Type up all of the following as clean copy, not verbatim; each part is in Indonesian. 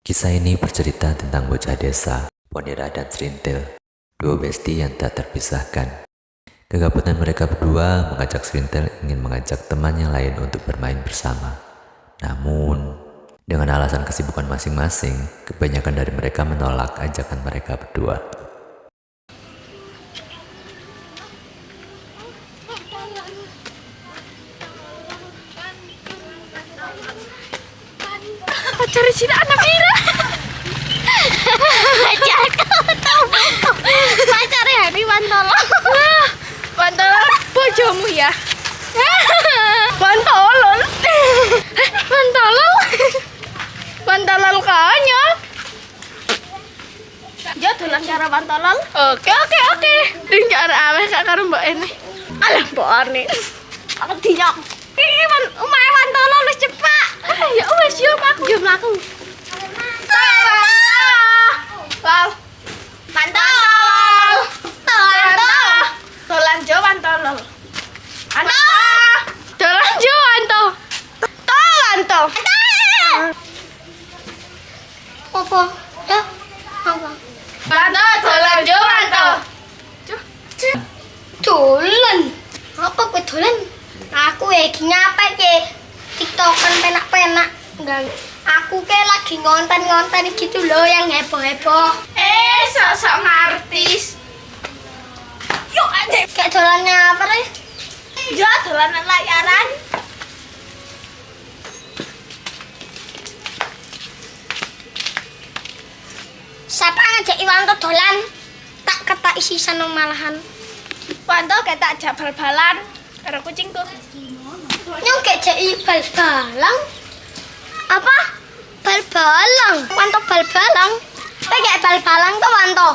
Kisah ini bercerita tentang bocah desa, Ponira dan Serintil, dua besti yang tak terpisahkan. Kegabutan mereka berdua mengajak Serintil ingin mengajak teman yang lain untuk bermain bersama. Namun, dengan alasan kesibukan masing-masing, kebanyakan dari mereka menolak ajakan mereka berdua. Cari si anak Mira. Pacare Hari Wantolo. Wantolo bojomu ya. Wantolol. Wantolol. Wantolol kanya. Jo dolan karo wantolol. Oke. Ding karo aweh gak karo mbok ene. Alah mbok ene. Aku dinyok. Iki omahe wantolol wis cepak. Ya wis yo aku. Yo mlaku. Wantol. Dolan jo wantolol. Ana. Dolan jo wanto. Wanto. Apa? Ya, apa? Wanto dolan jo wanto. Dolan. Apa kowe dolan? Aku iki nyapa iki. TikTokan penak-penak. Enggak. Aku ke lagi ngonten-ngonten gitu loh yang heboh-heboh. Sok-sok ngartis. Yuk aja. Kayak dolannya apa nih? Jo dolanan layaran. Siapa ngajak Iwanto dolan? Tak kata isi sana malahan. Wanto ketak ajak bal-balan karo kucingku. Nyong ngajak bal-balang. Apa? Bal-balang. Wanto bal-balang. Kayak bal-balang tuh Wanto.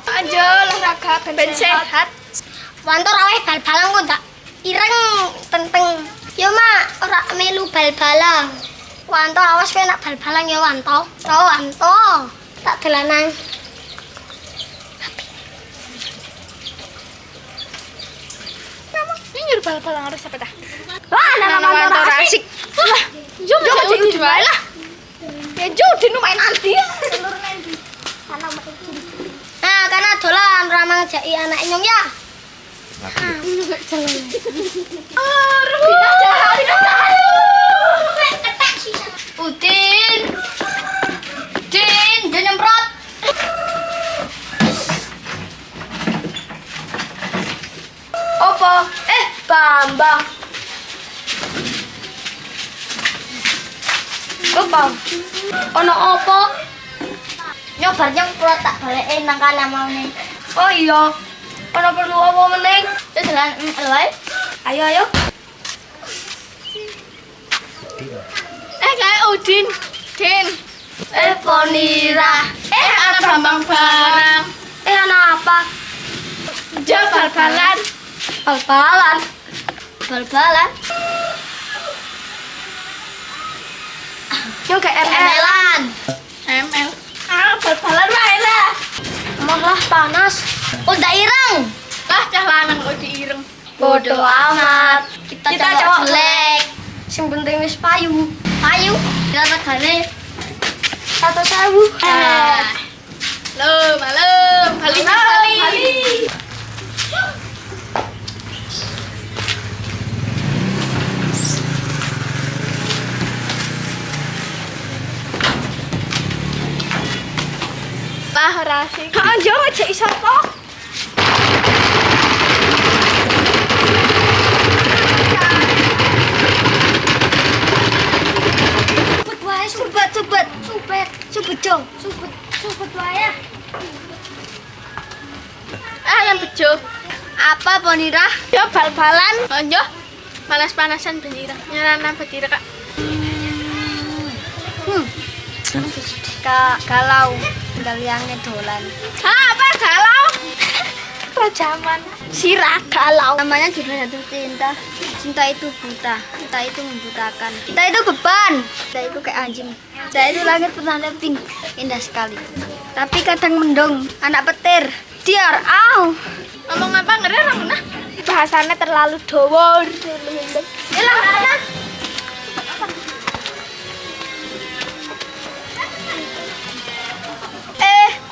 Aja olahraga ben sehat. Wanto raweh bal-balang kok tak ireng tenteng. Yo mak ora melu bal-balang. Wanto awas kowe nak bal-balang ya Wanto. Oh Wanto. Tak dolanan. Ini nyuruh bal-balang harus siapa dah? Wah, nama Wanto asik. Lah, jo ngajak Udin wae lah. Ya jo Udin main nanti. Nah, karena dolan ramang jai anak nyong ya. Udin. Din nyemprot. Apa? Bambang. Apa? Ono apa? Nyobar nyemprot tak balekin nang kana maune. Oh iya. Ono perlu apa meneh? Wis jalan wae. Ayo. Kayak Udin. Din. Ponira. Ada Bambang barang. Ana apa? Jo bal-balan. Bal-balan. Nyong kayak ML-an. ML. Bal-balan wae lah. Malah panas. Udah ireng. Lah cah lanang kok diireng. Bodoh amat. Kita Kita cowok cowok jelek. Sing penting wis payu. Payu. Ya regane 100.000. Malem. Bali. Lah rasik. Jo ngejek sapa? Subet wae, subet jong. Subet wae. Yang bejo. Apa Ponira? Jo bal-balan. Jo panas-panasan benira. Nyarana betira Kak. Kak galau galiange dolan. Apa galau? Rajaman. Sirah galau. Namanya juga jatuh cinta. Cinta itu buta. Cinta itu membutakan. Cinta itu beban. Cinta itu kayak anjing. Cinta itu langit pernah pink. Indah sekali. Tapi kadang mendung. Anak petir. Diar. Ngomong apa ngerti nah? Bahasanya terlalu dawa. Hilang anak.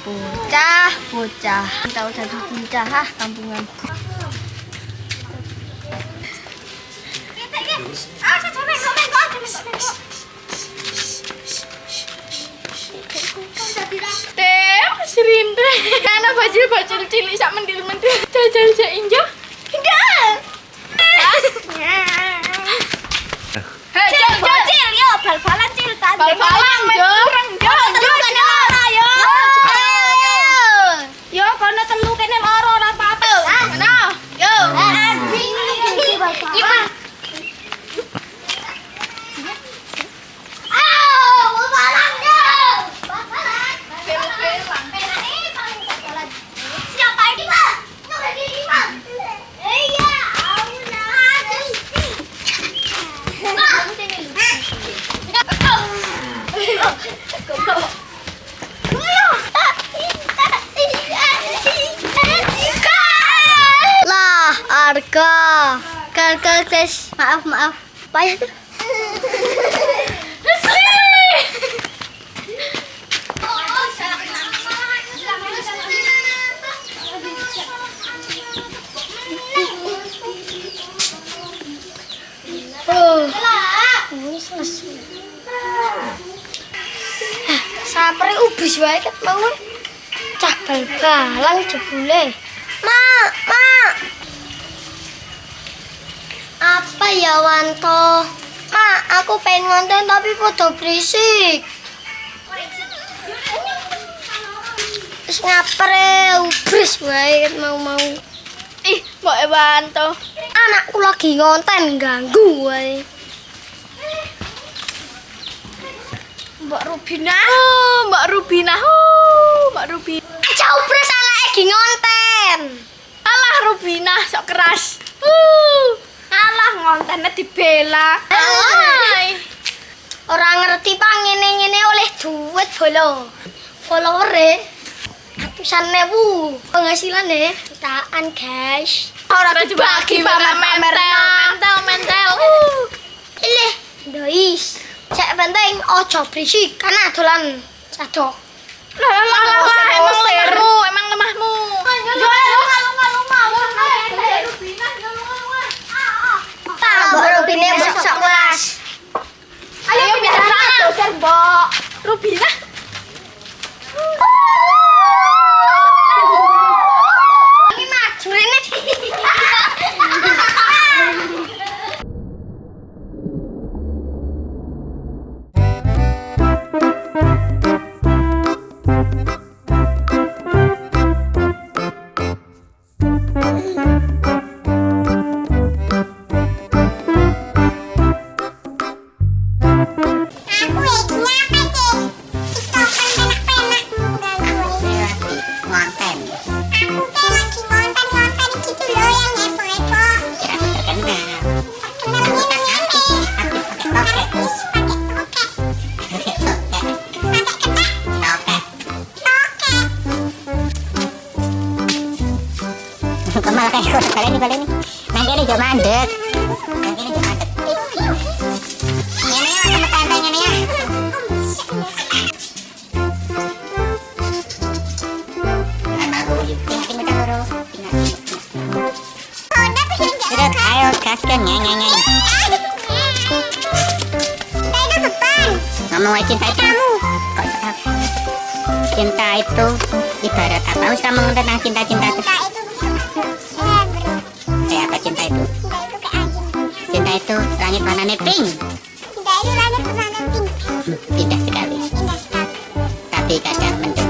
Bocah tahu jadi bocah kampungan. Sirindra, ana bajil cilik sak mendil-mendil jajal jak injo. Enggak. Cil, yo bal-balan cil tadi. Bal-balan kurang yo. Yo kono telu kene loro ora apa-apa. Ngono. Yo. Lah, Arga. Guys, maaf. Payah tuh. Sapre ubis wae ket mau. Cah bal-balan jebule. Mak. Apa ya Wanto? Mak, aku pengen ngonten tapi podo berisik. Wis ngapre ubis wae ket mau. Ih, mbok Ewanto. Anakku lagi ngonten ganggu wae. Mbak Rubina. Mbak Rubina. Jauh bres anake lagi ngonten. Alah Rubina sok keras. Alah ngontene dibela. Ay. Ora ngerti pak ngene-ngene oleh duit bolo. Follower atusan ewu. Penghasilan deh. Jutaan guys. Ora dibagi pamer mental. Ilih, dois. Cek penting ojo berisik karena dolan sadok. Emang lemahmu. Mbak Rubina sok kelas. Ayo pindah sana dosen, Mbok. Rubina. Ini maju ini. Malah kayak kalian nih. Nanti ada jam mandek. Ini ya sama tantang ini ya. Ayo gaskan nyanyi. Ngomong cinta itu. Cinta itu ibarat apa? Harus kamu tentang cinta-cinta itu. Apa cinta itu? Cinta itu langit warnanya pink. Cinta itu langit warnanya pink. Indah sekali. Tapi kadang mendung.